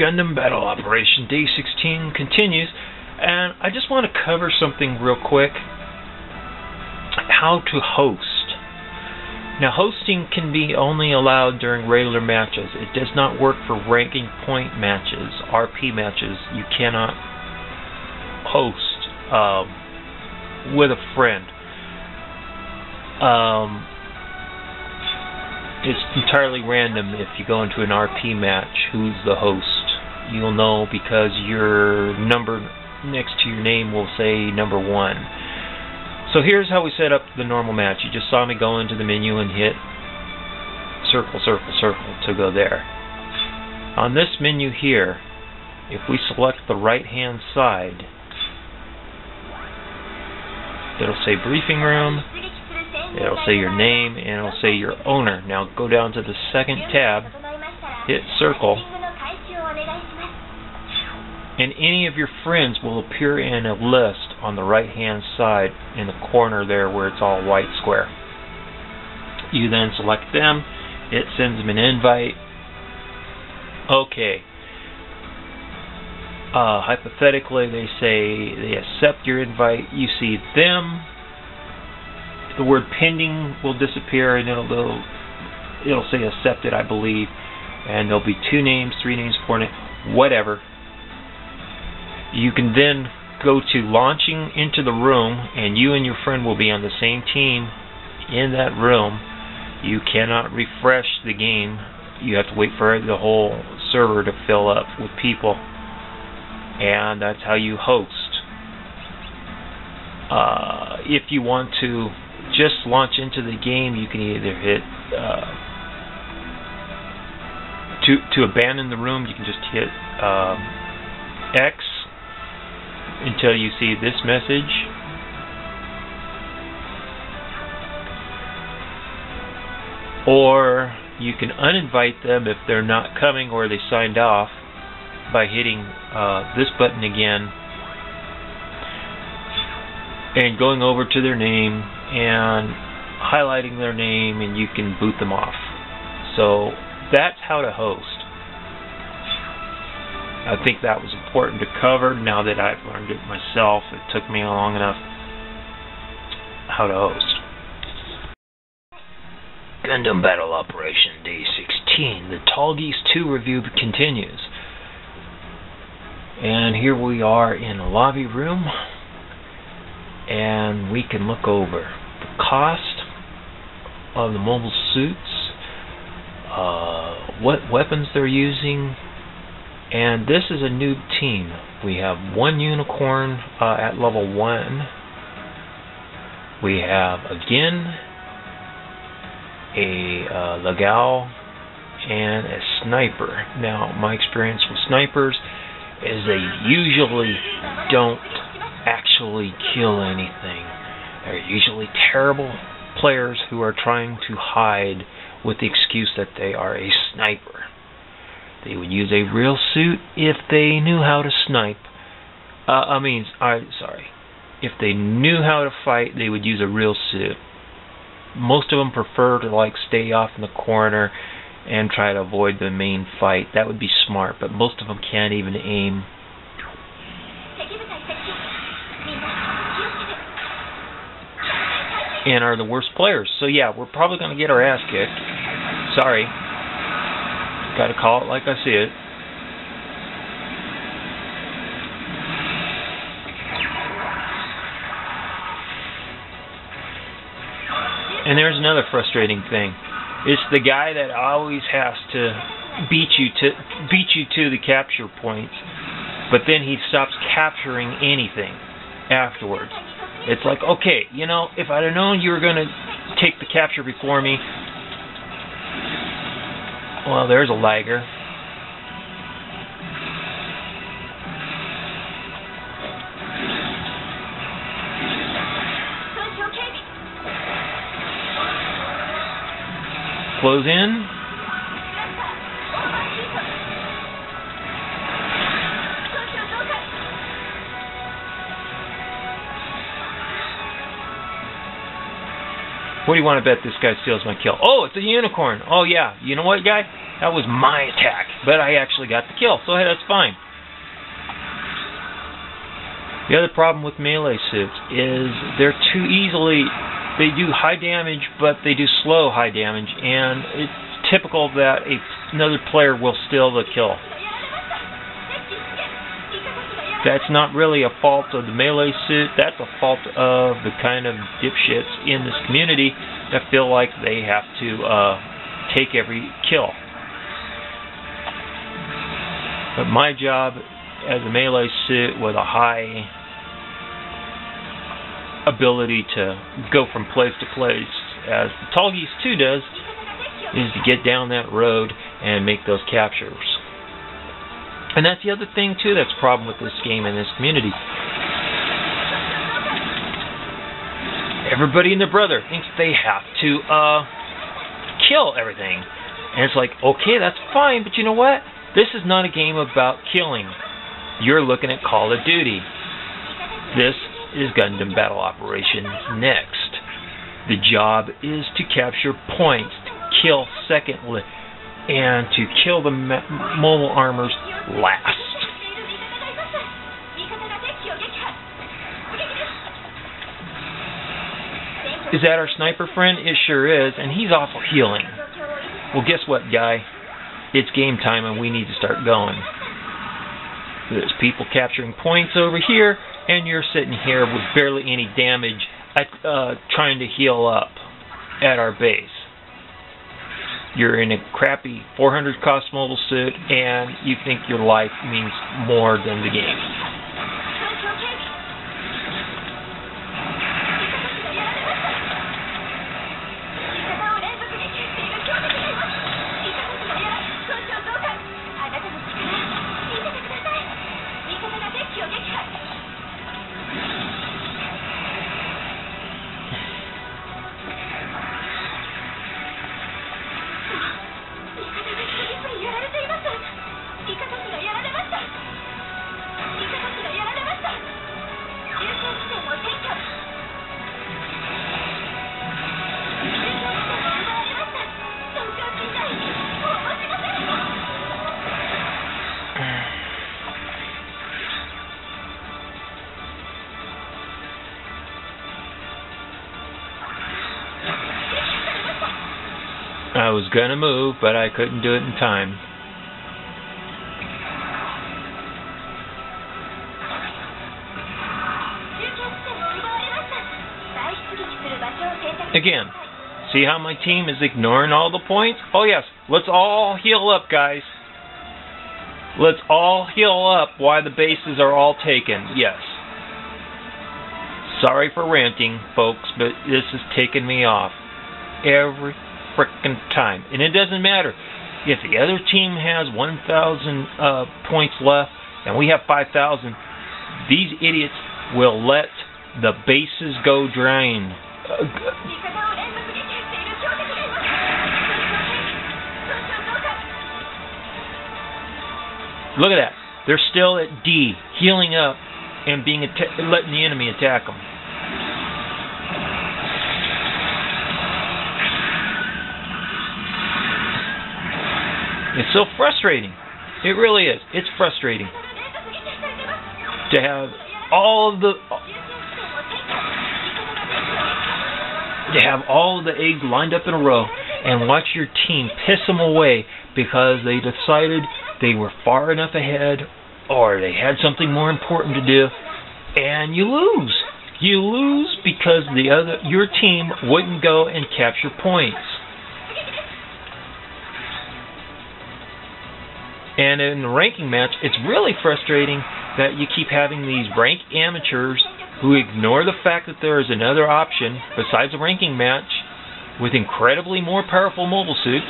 Gundam Battle Operation Day 16 continues, and I just want to cover something real quick. How to host. Now, hosting can be only allowed during regular matches. It does not work for ranking point matches, RP matches. You cannot host with a friend. It's entirely random if you go into an RP match who's the host. You'll know because your number next to your name will say number 1. So here's how we set up the normal match. You just saw me go into the menu and hit circle, circle, circle to go there. On this menu here, if we select the right hand side, it'll say briefing room, it'll say your name, and it'll say your owner. Now go down to the second tab, hit circle, and any of your friends will appear in a list on the right hand side in the corner there where it's all white square. You then select them, it sends them an invite. Okay. Hypothetically, they say they accept your invite. You see them. The word pending will disappear, and it'll say accepted, I believe. And there'll be 2 names, 3 names, 4 names, whatever. You can then go to launching into the room, and you and your friend will be on the same team in that room. You cannot refresh the game. You have to wait for the whole server to fill up with people. And that's how you host. If you want to just launch into the game, you can either hit to abandon the room, you can just hit X until you see this message. Or you can uninvite them if they're not coming or they signed off by hitting this button again and going over to their name and highlighting their name, and you can boot them off. So that's how to host. I think that was important to cover now that I've learned it myself. It took me long enough how to host. Gundam Battle Operation Day 16. The Tall Geese II review continues. And here we are in a lobby room, and we can look over the cost of the mobile suits, what weapons they're using, and this is a noob team. We have 1 unicorn at level 1. We have again a Legal and a sniper. Now, my experience with snipers is they usually don't actually kill anything. They're usually terrible players who are trying to hide with the excuse that they are a sniper. They would use a real suit if they knew how to snipe. If they knew how to fight, they would use a real suit. Most of them prefer to stay off in the corner and try to avoid the main fight. That would be smart, but most of them can't even aim. And are the worst players. So yeah, we're probably going to get our ass kicked. Sorry. Got to call it like I see it. And there's another frustrating thing. It's the guy that always has to beat you to the capture points, but then he stops capturing anything afterwards. It's like, okay, if I'd have known you were going to take the capture before me, well, there's a lagger. Close in. What do you want to bet this guy steals my kill? Oh, it's a unicorn. Oh, yeah. You know what, guy? That was my attack, but I actually got the kill, so hey, that's fine. The other problem with melee suits is they're too easily... They do high damage, but they do slow high damage, and it's typical that another player will steal the kill. That's not really a fault of the melee suit. That's a fault of the kind of dipshits in this community that feel like they have to take every kill. But my job as a melee suit with a high ability to go from place to place, as the Tall Geese II does, is to get down that road and make those captures. And that's the other thing, too, that's a problem with this game and this community. Everybody and their brother thinks they have to kill everything. And it's like, okay, that's fine, but you know what? This is not a game about killing. You're looking at Call of Duty. This is Gundam Battle Operations next. The job is to capture points, to kill secondly, and to kill the mobile armors last. Is that our sniper friend? It sure is, and he's awful healing. Well, guess what, guy? It's game time and we need to start going. There's people capturing points over here, and you're sitting here with barely any damage trying to heal up at our base. You're in a crappy 400 cost mobile suit, and you think your life means more than the game. I was gonna move, but I couldn't do it in time. Again, see how my team is ignoring all the points? Oh yes, let's all heal up, guys. Let's all heal up while the bases are all taken. Yes. Sorry for ranting, folks, but this is taking me off every frickin' time. And it doesn't matter if the other team has 1,000 points left and we have 5,000. These idiots will let the bases go drying. Look at that. They're still at D, healing up and being letting the enemy attack them. It's so frustrating. It really is. It's frustrating to have all of the eggs lined up in a row and watch your team piss them away because they decided they were far enough ahead or they had something more important to do, and you lose. You lose because your team wouldn't go and capture points. And in the ranking match, it's really frustrating that you keep having these rank amateurs who ignore the fact that there is another option besides a ranking match with incredibly more powerful mobile suits.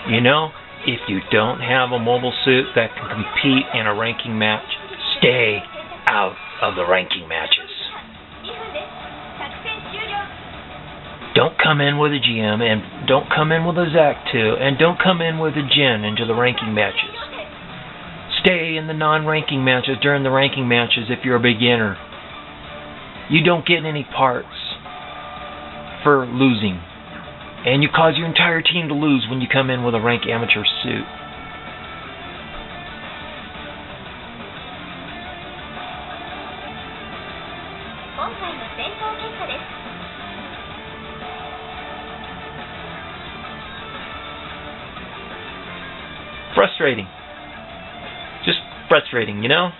You know, if you don't have a mobile suit that can compete in a ranking match, stay out of the ranking matches. Don't come in with a GM, and don't come in with a Zac 2, and don't come in with a Jin into the ranking matches. Stay in the non-ranking matches during the ranking matches if you're a beginner. You don't get any parts for losing. And you cause your entire team to lose when you come in with a rank amateur suit. Frustrating. Just frustrating, you know?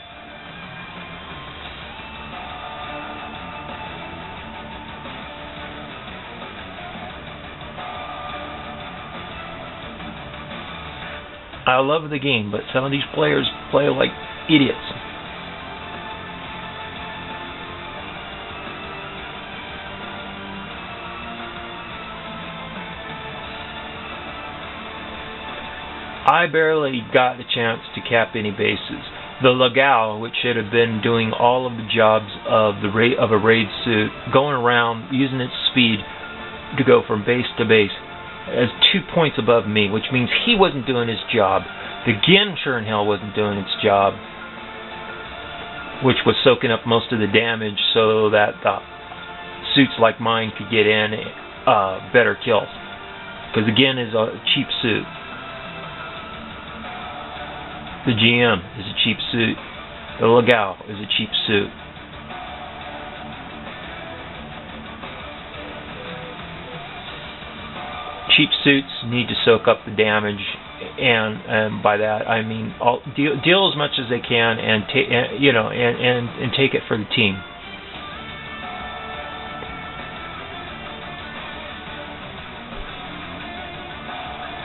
I love the game, but some of these players play like idiots. I barely got the chance to cap any bases. The Legal, which should have been doing all of the jobs of a raid suit, going around using its speed to go from base to base, as 2 points above me, which means he wasn't doing his job. The Gin sure in hell wasn't doing its job, which was soaking up most of the damage so that suits like mine could get in better kills. Because the Gin is a cheap suit. The GM is a cheap suit. The Legal is a cheap suit. Cheap suits need to soak up the damage, and by that I mean deal as much as they can, and take it for the team.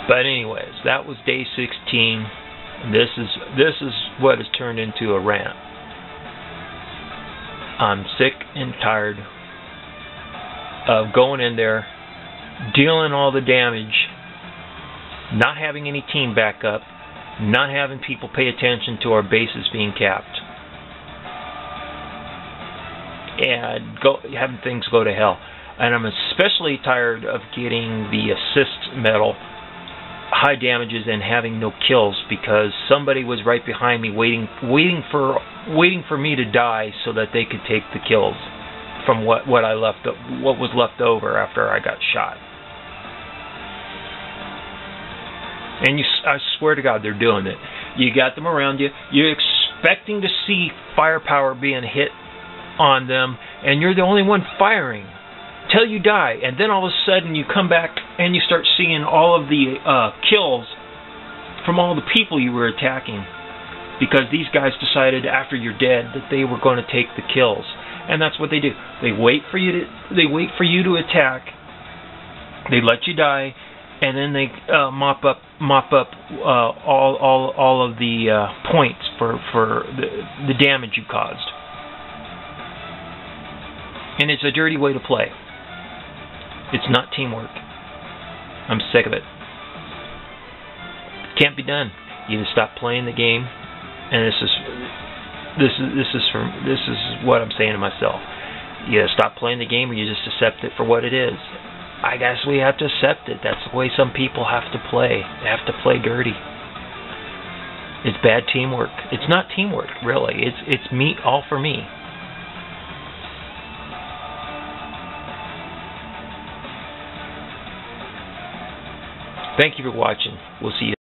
But anyways, that was day 16. This is what has turned into a rant. I'm sick and tired of going in there, dealing all the damage, not having any team backup, not having people pay attention to our bases being capped, and having things go to hell. And I'm especially tired of getting the assist medal, high damages, and having no kills because somebody was right behind me waiting for me to die so that they could take the kills from what was left over after I got shot. And I swear to God, they're doing it. You got them around you. You're expecting to see firepower being hit on them, and you're the only one firing till you die. And then all of a sudden, you come back and you start seeing all of the kills from all the people you were attacking, because these guys decided after you're dead that they were going to take the kills. And that's what they do. They wait for you to attack. They let you die, and then they mop up all of the points for the damage you caused. And it's a dirty way to play. It's not teamwork. I'm sick of it. It can't be done. You either stop playing the game, and this is what I'm saying to myself. You either stop playing the game, or you just accept it for what it is. I guess we have to accept it. That's the way some people have to play. They have to play dirty. It's bad teamwork. It's not teamwork, really. It's me, all for me. Thank you for watching. We'll see you